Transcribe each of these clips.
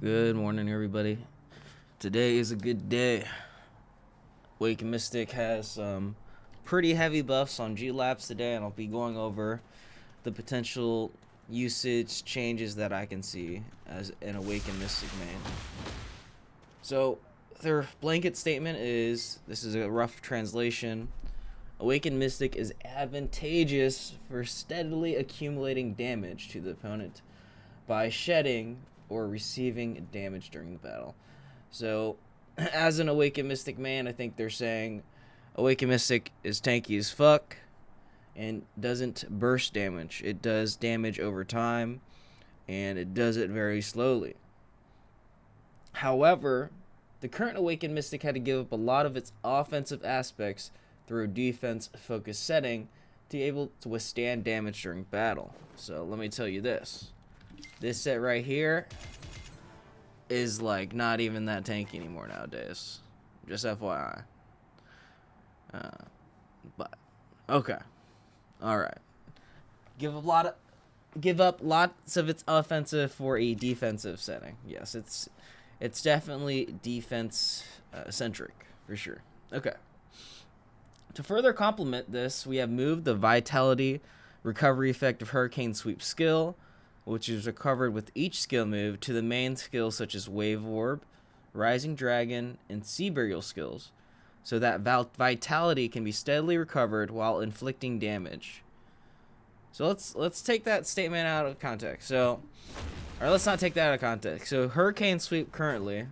Good morning, everybody. Today is a good day. Wake Mystic has some pretty heavy buffs on G-Labs today, and I'll be going over the potential usage changes that I can see as an Awakened Mystic main. So, their blanket statement is, this is a rough translation, Awakened Mystic is advantageous for steadily accumulating damage to the opponent by shedding or receiving damage during the battle. So, as an Awakened Mystic man, I think they're saying Awakened Mystic is tanky as fuck and doesn't burst damage. It does damage over time, and it does it very slowly. However, the current Awakened Mystic had to give up a lot of its offensive aspects through a defense-focused setting to be able to withstand damage during battle. So let me tell you this. This set right here is like not even that tanky anymore nowadays. Just FYI. But okay, all right. Give up lots of its offensive for a defensive setting. Yes, it's definitely defense centric for sure. Okay. To further complement this, we have moved the vitality recovery effect of Hurricane Sweep skill, which is recovered with each skill move, to the main skills such as Wave Orb, Rising Dragon, and Sea Burial skills, so that vitality can be steadily recovered while inflicting damage. So let's take that statement out of context. Or let's not take that out of context. So Hurricane Sweep currently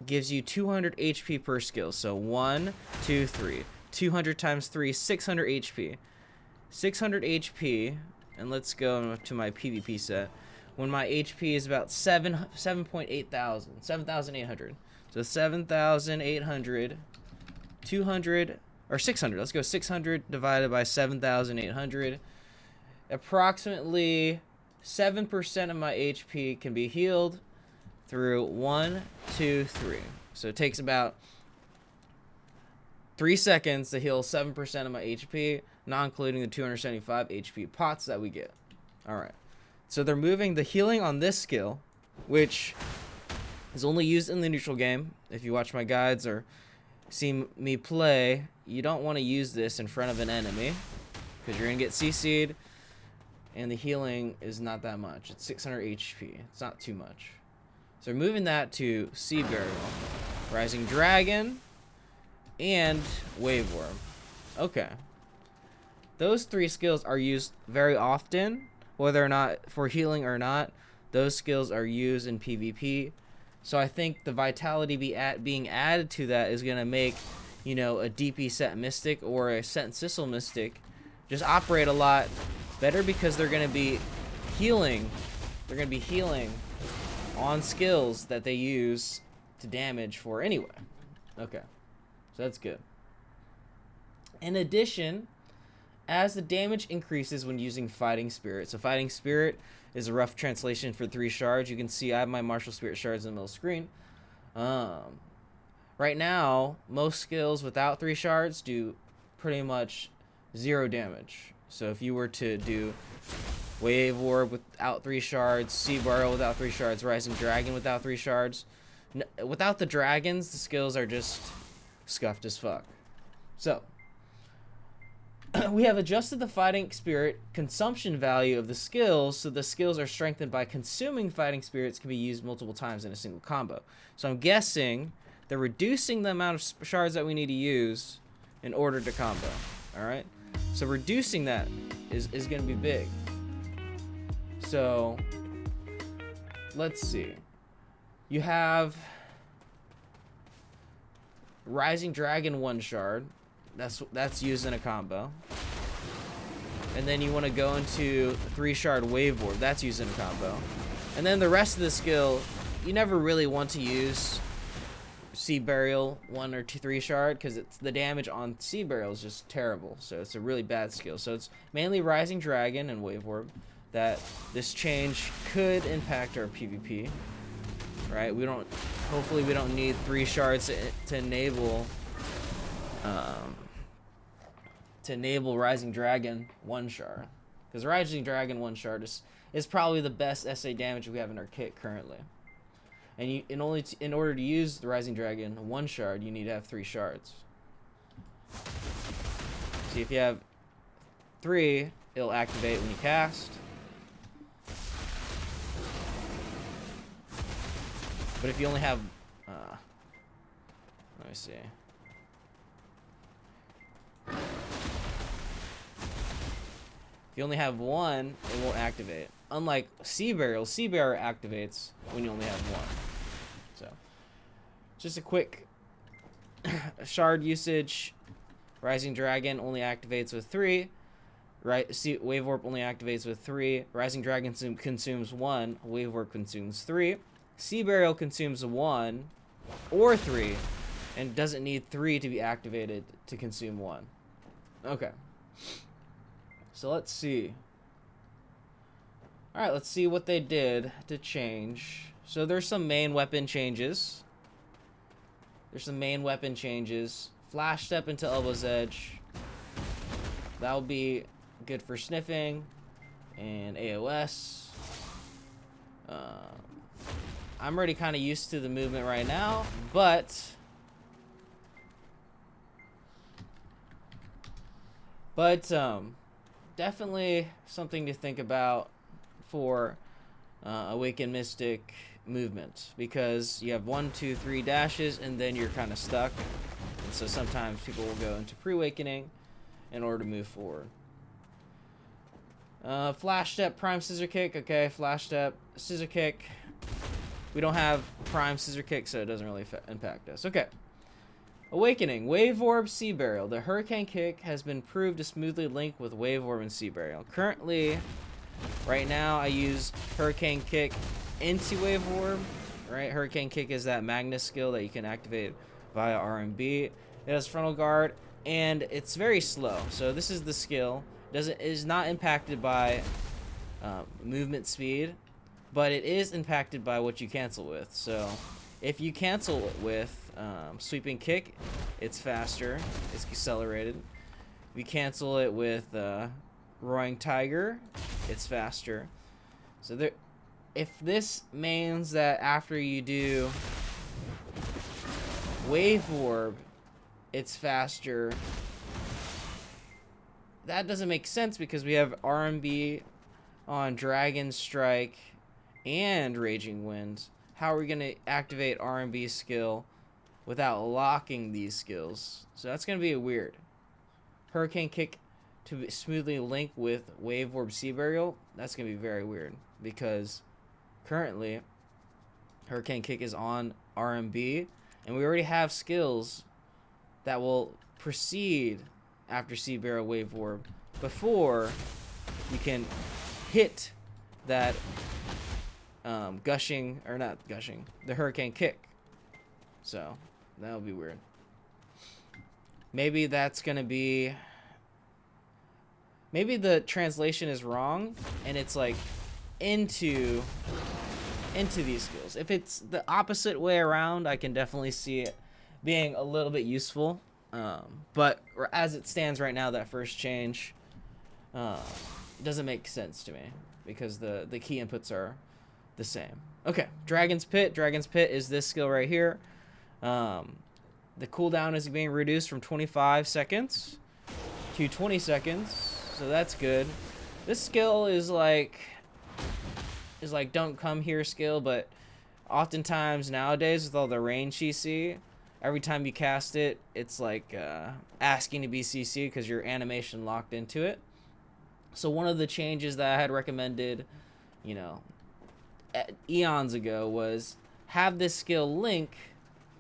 gives you 200 HP per skill. So 1, 2, 3. 200 times 3, 600 HP. 600 HP, and let's go to my PvP set. When my HP is about 7,800. So 7,800, 200, or 600. Let's go 600 divided by 7,800. Approximately 7% of my HP can be healed through 1, 2, 3. So it takes about 3 seconds to heal 7% of my HP, not including the 275 HP pots that we get. Alright. So they're moving the healing on this skill, which is only used in the neutral game. If you watch my guides or see me play, you don't want to use this in front of an enemy, because you're going to get CC'd, and the healing is not that much. It's 600 HP. It's not too much. So we're moving that to Sea Burial, Rising Dragon, and Wave Orb. Okay. Those 3 skills are used very often, whether or not for healing or not. Those skills are used in PvP. So I think the vitality being added to that is going to make, a DP set Mystic or a set Sissel Mystic just operate a lot better, because they're going to be healing. They're going to be healing on skills that they use to damage for anyway. Okay. So that's good. In addition, as the damage increases when using Fighting Spirit. So Fighting Spirit is a rough translation for 3 shards. You can see I have my Martial Spirit shards in the middle of the screen. Right now, most skills without 3 shards do pretty much 0 damage. So if you were to do Wave Orb without 3 shards, Sea Burial without 3 shards, Rising Dragon without 3 shards, without the dragons, the skills are just scuffed as fuck. So we have adjusted the Fighting Spirit consumption value of the skills, so the skills are strengthened by consuming Fighting Spirits can be used multiple times in a single combo. So I'm guessing they're reducing the amount of shards that we need to use in order to combo. Alright? So reducing that is going to be big. So let's see. You have Rising Dragon 1 shard. That's used in a combo. And then you want to go into 3 shard Wave Orb. That's used in a combo. And then the rest of the skill, you never really want to use Sea Burial 1 or 2, 3 shard, because it's the damage on Sea Burial is just terrible. So it's a really bad skill. So it's mainly Rising Dragon and Wave Orb that this change could impact our PvP. Right? Hopefully we don't need 3 shards to enable Rising Dragon 1 shard, because Rising Dragon 1 shard is is probably the best SA damage we have in our kit currently. And you, in order to use the Rising Dragon 1 shard, you need to have 3 shards. See, if you have 3, it'll activate when you cast. But if you only have, let me see. If you only have 1, it won't activate. Unlike Sea Burial activates when you only have 1. So, just a quick shard usage. Rising Dragon only activates with 3. Right, Wave Orb only activates with 3. Rising Dragon consumes 1. Wave Orb consumes 3. Sea Burial consumes 1 or 3, and doesn't need 3 to be activated to consume 1. Okay. So let's see. Alright, let's see what they did to change. So there's some main weapon changes. Flash Step into Elbow's Edge. That'll be good for sniffing and AOS. I'm already kind of used to the movement right now, but definitely something to think about for Awakened Mystic movement, because you have 1, 2, 3 dashes and then you're kind of stuck, and so sometimes people will go into pre-awakening in order to move forward. Flash Step, Prime Scissor Kick. Okay, Flash Step, Scissor Kick. We don't have Prime Scissor Kick, so it doesn't really impact us. Okay. Awakening, Wave Orb, Sea Burial. The Hurricane Kick has been proved to smoothly link with Wave Orb and Sea Burial. Currently, right now, I use Hurricane Kick into Wave Orb. Right, Hurricane Kick is that Magnus skill that you can activate via RMB. It has Frontal Guard, and it's very slow. So this is the skill. It is not impacted by movement speed, but it is impacted by what you cancel with. So if you cancel it with Sweeping Kick, it's faster, it's accelerated. If you cancel it with Roaring Tiger, it's faster. So there, if this means that after you do Wave Orb, it's faster, that doesn't make sense, because we have RMB on Dragon Strike and Raging Wind. How are we going to activate RMB skill without locking these skills? So that's going to be weird. Hurricane Kick to smoothly link with Wave Orb, Sea Burial, that's going to be very weird, because currently Hurricane Kick is on RMB, and we already have skills that will proceed after Sea Burial, Wave Orb before you can hit that gushing, or not gushing, the Hurricane Kick. So that'll be weird. Maybe that's gonna be, maybe the translation is wrong and it's like into these skills. If it's the opposite way around, I can definitely see it being a little bit useful. But as it stands right now, that first change doesn't make sense to me, because the key inputs are the same. Okay, Dragon's Pit. Dragon's Pit is this skill right here. The cooldown is being reduced from 25 seconds to 20 seconds, so that's good. This skill is like don't come here skill, but oftentimes nowadays with all the range CC, every time you cast it, it's like asking to be CC because your animation locked into it. So one of the changes that I had recommended, you know, eons ago, was have this skill link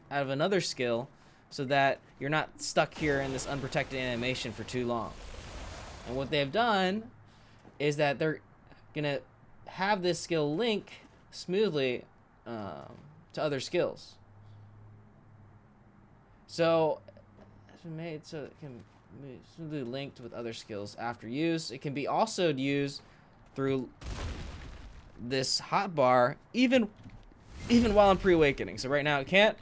out of another skill so that you're not stuck here in this unprotected animation for too long. And what they've done is that they're gonna have this skill link smoothly to other skills. So it's been made so it can be smoothly linked with other skills after use. It can be also used through this hotbar even while I'm pre-awakening. So right now it can't,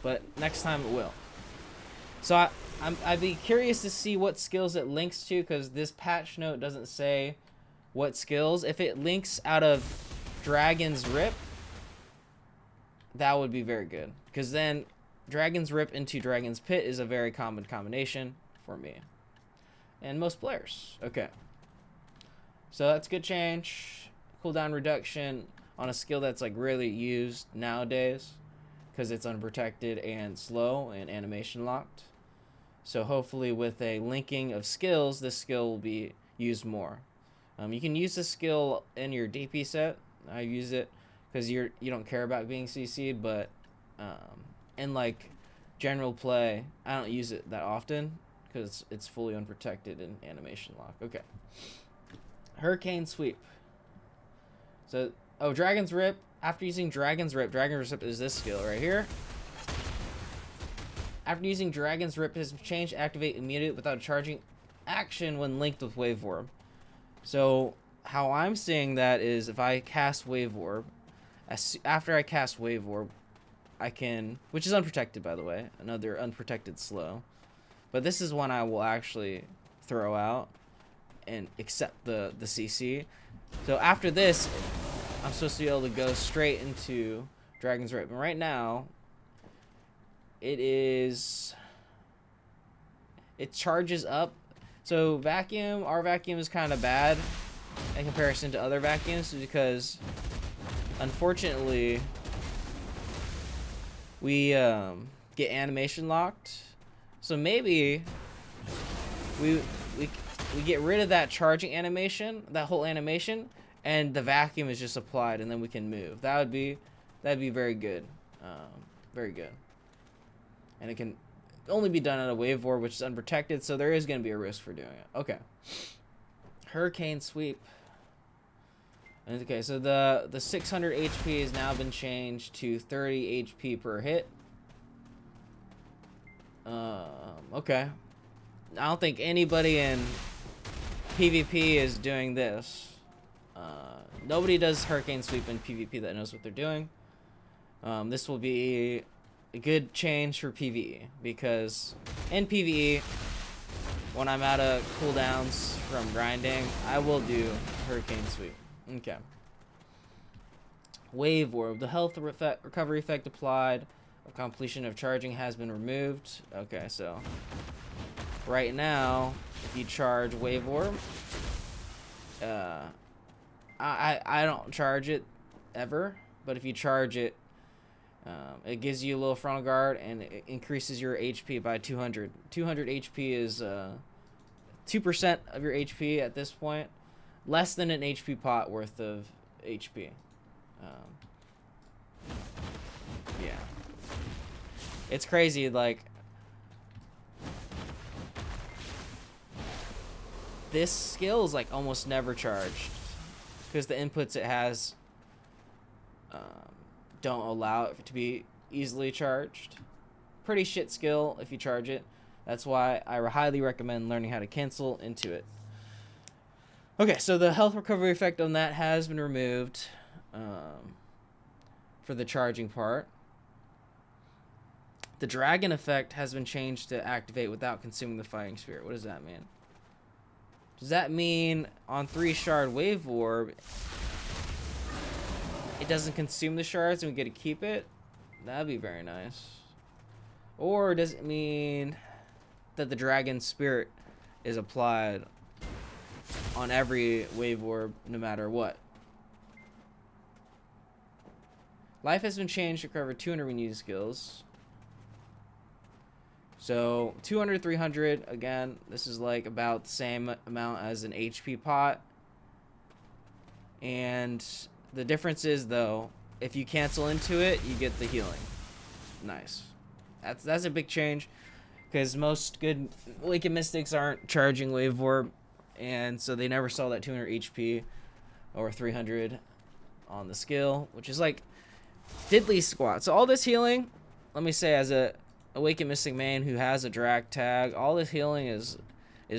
but next time it will. So I'd be curious to see what skills it links to, because this patch note doesn't say what skills. If it links out of Dragon's Rip, that would be very good, because then Dragon's Rip into Dragon's Pit is a very common combination for me and most players. Okay, so that's a good change. Cooldown reduction on a skill that's like rarely used nowadays because it's unprotected and slow and animation locked. So hopefully with a linking of skills, this skill will be used more. You can use this skill in your DP set. I use it because you don't care about being CC'd, but in like general play, I don't use it that often because it's fully unprotected and animation lock. Okay. Hurricane Sweep. So, Dragon's Rip. After using Dragon's Rip is this skill right here. After using Dragon's Rip, his change activate immediately without charging action when linked with Wave Orb. So, how I'm seeing that is if I cast Wave Orb, after I cast Wave Orb, I can, which is unprotected by the way, another unprotected slow. But this is one I will actually throw out and accept the CC. So after this, I'm supposed to be able to go straight into Dragon's Rip. And right now, it charges up. So our vacuum is kind of bad in comparison to other vacuums because unfortunately we get animation locked. So maybe we get rid of that charging animation, that whole animation, and the vacuum is just applied, and then we can move. That'd be very good, very good. And it can only be done on a Wave Orb, which is unprotected, so there is going to be a risk for doing it. Okay. Hurricane Sweep. Okay, so the 600 HP has now been changed to 30 HP per hit. Okay. I don't think anybody in PvP is doing this. Nobody does Hurricane Sweep in PvP that knows what they're doing. This will be a good change for PvE, because in PvE, when I'm out of cooldowns from grinding, I will do Hurricane Sweep. Okay. Wave Orb. The health recovery effect applied upon completion of charging has been removed. Okay, so right now, if you charge Wave Orb, I don't charge it ever, but if you charge it, it gives you a little frontal guard and it increases your HP by 200. 200 HP is 2% of your HP at this point, less than an HP pot worth of HP. Yeah, it's crazy. Like, this skill is like almost never charged because the inputs it has don't allow it to be easily charged. Pretty shit skill if you charge it. That's why I highly recommend learning how to cancel into it. Okay, so the health recovery effect on that has been removed for the charging part. The dragon effect has been changed to activate without consuming the fighting spirit. What does that mean? Does that mean on 3 shard Wave Orb, it doesn't consume the shards and we get to keep it? That'd be very nice. Or does it mean that the dragon spirit is applied on every Wave Orb no matter what? Life has been changed to recover 200 when using skills. So 200, 300, again, this is like about the same amount as an HP pot. And the difference is, though, if you cancel into it, you get the healing. Nice. That's a big change, because most good Wicked Mystics aren't charging Wave Orb, and so they never saw that 200 HP or 300 on the skill, which is like diddly squat. So all this healing, let me say, as a Awakened Mystic main who has a drag tag, all this healing is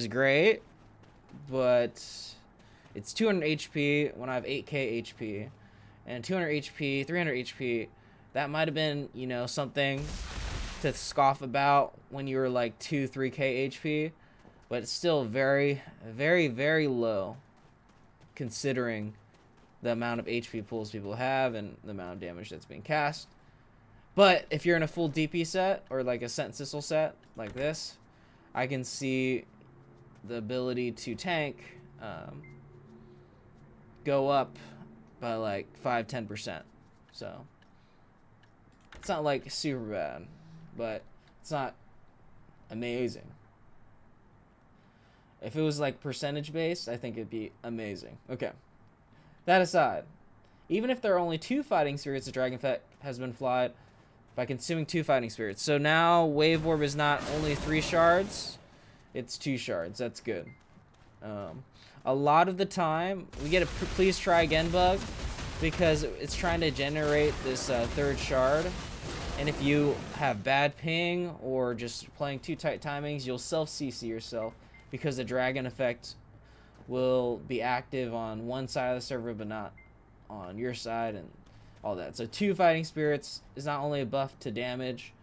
great, but it's 200 HP when I have 8k HP, and 200 HP, 300 HP, that might have been, you know, something to scoff about when you were like 2-3k HP, but it's still very, very, very low considering the amount of HP pulls people have and the amount of damage that's being cast. But if you're in a full DP set or like a Sentinel set like this, I can see the ability to tank go up by like 5-10%. So it's not like super bad, but it's not amazing. If it was like percentage based, I think it'd be amazing. Okay. That aside, even if there are only 2 fighting spirits, the dragon effect has been applied by consuming 2 fighting spirits. So now Wave Orb is not only 3 shards, it's 2 shards. That's good. A lot of the time, we get a please try again bug because it's trying to generate this 3rd shard. And if you have bad ping or just playing too tight timings, you'll self-CC yourself because the dragon effect will be active on one side of the server but not on your side and all that. So 2 fighting spirits is not only a buff to damage,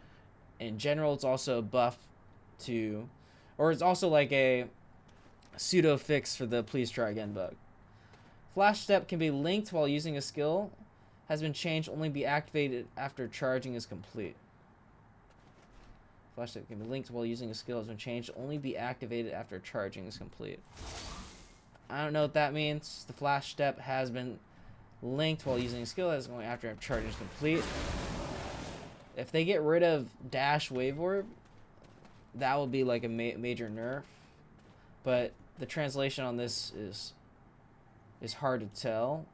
in general it's also a buff to, or it's also like a pseudo fix for the please try again bug. Flash step can be linked while using a skill, has been changed, only be activated after charging is complete. Flash step can be linked while using a skill, has been changed, only be activated after charging is complete. I don't know what that means. The flash step has been linked while using a skill that is going after charging is complete. If they get rid of dash wave orb, that will be like a major nerf. But the translation on this is hard to tell.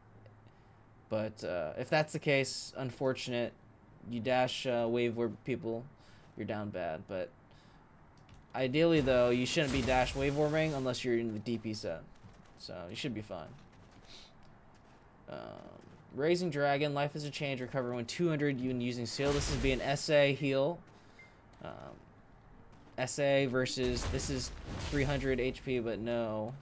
But if that's the case, unfortunate. You dash wave orb people, you're down bad. But ideally, though, you shouldn't be dash wave orbing unless you're in the DP set. So you should be fine. Raising Dragon, life is a change, recover when 200 when using seal. This is being SA heal. SA versus, this is 300 HP but no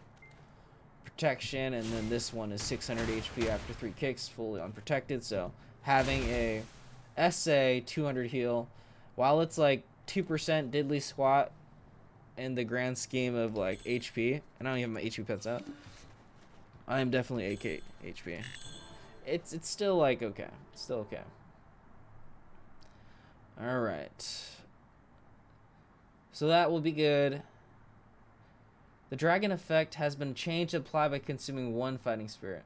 protection, and then this one is 600 HP after 3 kicks, fully unprotected. So having a SA 200 heal, while it's like 2% diddly squat in the grand scheme of like HP, and I don't even have my HP pets out, I am definitely 8k HP. It's still like okay. It's still okay. Alright. So that will be good. The dragon effect has been changed to apply by consuming 1 fighting spirit.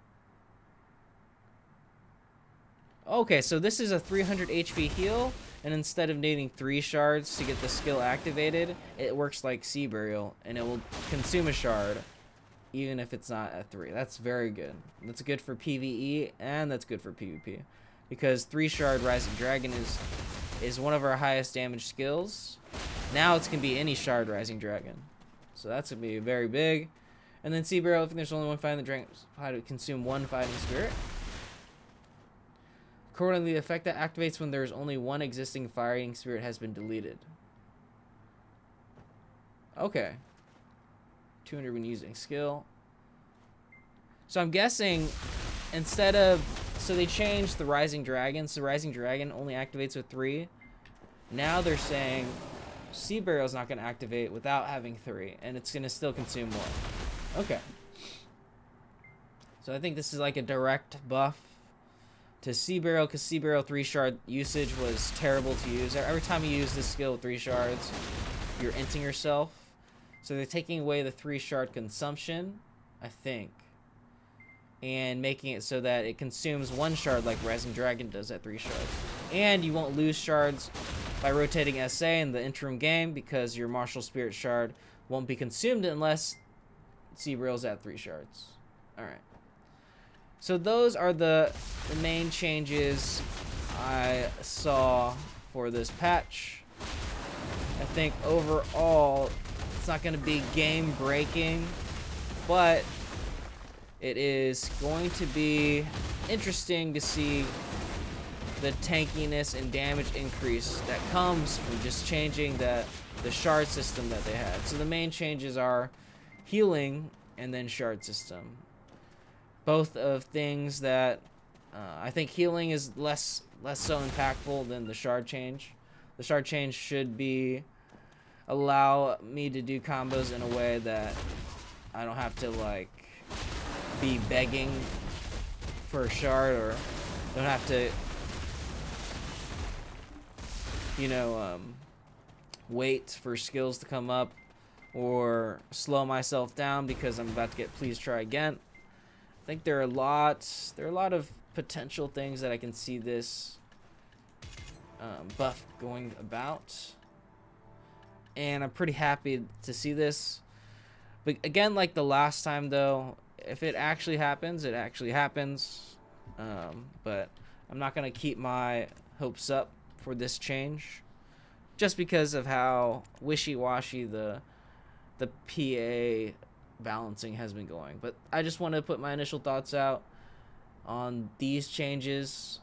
Okay, so this is a 300 HP heal, and instead of needing 3 shards to get the skill activated, it works like Sea Burial, and it will consume a shard even if it's not at 3. That's very good. That's good for PvE, and that's good for PvP. Because 3 shard Rising Dragon is one of our highest damage skills. Now it's going to be any shard Rising Dragon. So that's going to be very big. And then Sea Burial, if there's only 1 fighting dragon, how to consume 1 fighting spirit. Accordingly, the effect that activates when there's only 1 existing fighting spirit has been deleted. Okay. 200 when using skill. So I'm guessing instead of, so they changed the Rising Dragon, so Rising Dragon only activates with 3. Now they're saying Sea Burial is not going to activate without having 3, and it's going to still consume 1. Okay. So I think this is like a direct buff to Sea Burial, because Sea Burial 3 shard usage was terrible to use. Every time you use this skill with 3 shards, you're inting yourself. So they're taking away the 3 shard consumption, I think, and making it so that it consumes 1 shard like Rising Dragon does at 3 shards. And you won't lose shards by rotating SA in the interim game, because your Martial Spirit shard won't be consumed unless Sea Burial's at 3 shards. Alright. So those are the main changes I saw for this patch. I think overall it's not going to be game breaking, but it is going to be interesting to see the tankiness and damage increase that comes from just changing the shard system that they had. So the main changes are healing and then shard system. Both of things that I think healing is less so impactful than the shard change. The shard change should be allow me to do combos in a way that I don't have to like be begging for a shard, or don't have to, you know, wait for skills to come up or slow myself down because I'm about to get please try again. I think there are a lot of potential things that I can see this buff going about, and I'm pretty happy to see this. But again, like the last time though, if it actually happens, it actually happens. But I'm not gonna keep my hopes up for this change, just because of how wishy-washy the PA balancing has been going. But I just want to put my initial thoughts out on these changes,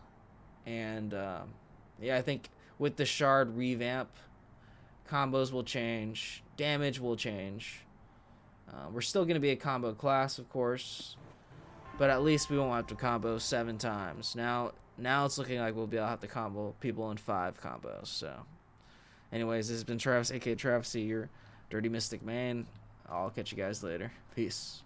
and yeah, I think with the shard revamp, combos will change, damage will change. We're still going to be a combo class, of course, but at least we won't have to combo 7 times. Now it's looking like we'll be able to have to combo people in 5 combos. So anyways, this has been Travis, aka Travis, your Dirty Mystic Man. I'll catch you guys later. Peace.